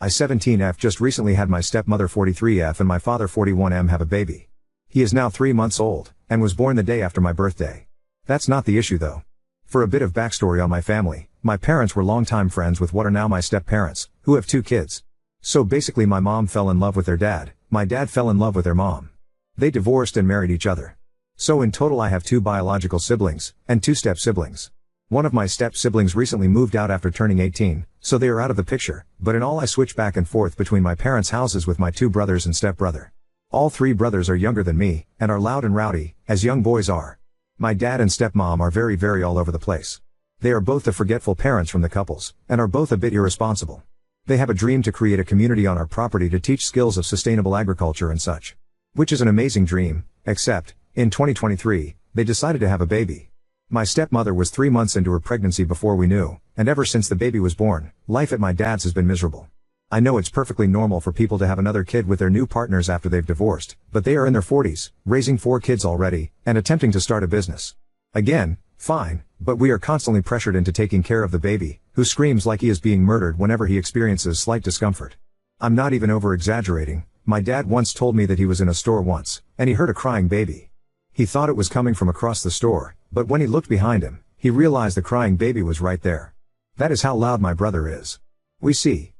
I 17F just recently had my stepmother 43F and my father 41M have a baby. He is now 3 months old, and was born the day after my birthday. That's not the issue though. For a bit of backstory on my family, my parents were longtime friends with what are now my step-parents, who have 2 kids. So basically my mom fell in love with their dad, my dad fell in love with their mom. They divorced and married each other. So in total I have 2 biological siblings, and 2 step-siblings. One of my step-siblings recently moved out after turning 18, so they are out of the picture, but in all I switch back and forth between my parents' houses with my 2 brothers and step-brother. All 3 brothers are younger than me, and are loud and rowdy, as young boys are. My dad and stepmom are very all over the place. They are both the forgetful parents from the couples, and are both a bit irresponsible. They have a dream to create a community on our property to teach skills of sustainable agriculture and such. Which is an amazing dream, except, in 2023, they decided to have a baby. My stepmother was 3 months into her pregnancy before we knew, and ever since the baby was born, life at my dad's has been miserable. I know it's perfectly normal for people to have another kid with their new partners after they've divorced, but they are in their 40s, raising 4 kids already, and attempting to start a business. Again, fine, but we are constantly pressured into taking care of the baby, who screams like he is being murdered whenever he experiences slight discomfort. I'm not even over-exaggerating. My dad once told me that he was in a store once, and he heard a crying baby. He thought it was coming from across the store, but when he looked behind him, he realized the crying baby was right there. That is how loud my brother is. We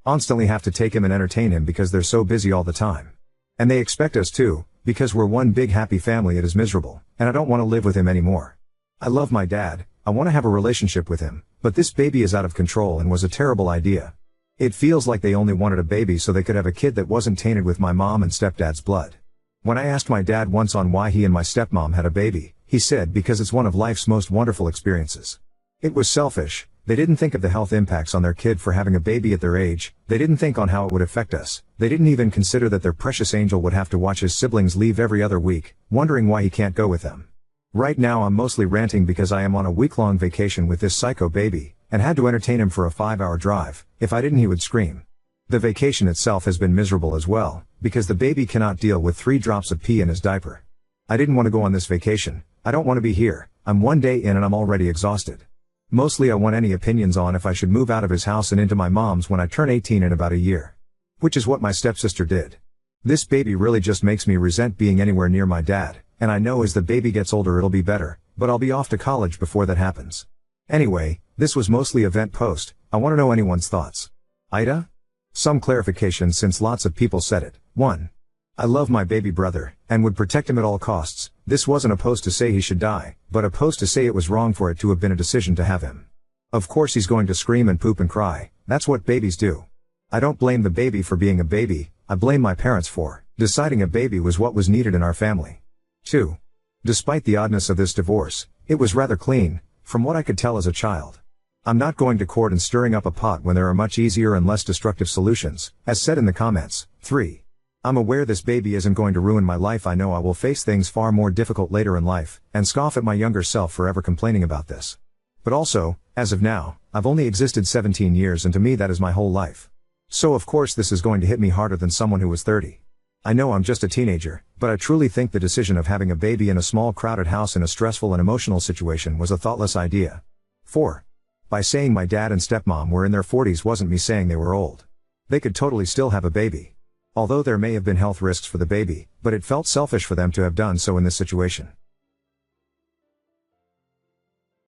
constantly have to take him and entertain him because they're so busy all the time. And they expect us to, because we're one big happy family. It is miserable, and I don't want to live with him anymore. I love my dad, I want to have a relationship with him, but this baby is out of control and was a terrible idea. It feels like they only wanted a baby so they could have a kid that wasn't tainted with my mom and stepdad's blood. When I asked my dad once on why he and my stepmom had a baby, he said because it's one of life's most wonderful experiences. It was selfish. They didn't think of the health impacts on their kid for having a baby at their age, they didn't think on how it would affect us, they didn't even consider that their precious angel would have to watch his siblings leave every other week, wondering why he can't go with them. Right now I'm mostly ranting because I am on a week-long vacation with this psycho baby, and had to entertain him for a 5-hour drive. If I didn't he would scream. The vacation itself has been miserable as well, because the baby cannot deal with 3 drops of pee in his diaper. I didn't want to go on this vacation, I don't want to be here, I'm 1 day in and I'm already exhausted. Mostly I want any opinions on if I should move out of his house and into my mom's when I turn 18 in about a year. Which is what my stepsister did. This baby really just makes me resent being anywhere near my dad, and I know as the baby gets older it'll be better, but I'll be off to college before that happens. Anyway, this was mostly event post, I want to know anyone's thoughts. Ida? Some clarification since lots of people said it. 1. I love my baby brother, and would protect him at all costs. This wasn't a post to say he should die, but a post to say it was wrong for it to have been a decision to have him. Of course he's going to scream and poop and cry, that's what babies do. I don't blame the baby for being a baby, I blame my parents for deciding a baby was what was needed in our family. 2. Despite the oddness of this divorce, it was rather clean, from what I could tell as a child. I'm not going to court and stirring up a pot when there are much easier and less destructive solutions, as said in the comments. 3. I'm aware this baby isn't going to ruin my life. I know I will face things far more difficult later in life, and scoff at my younger self for ever complaining about this. But also, as of now, I've only existed 17 years and to me that is my whole life. So of course this is going to hit me harder than someone who was 30. I know I'm just a teenager, but I truly think the decision of having a baby in a small crowded house in a stressful and emotional situation was a thoughtless idea. 4. By saying my dad and stepmom were in their 40s wasn't me saying they were old. They could totally still have a baby. Although there may have been health risks for the baby, but it felt selfish for them to have done so in this situation.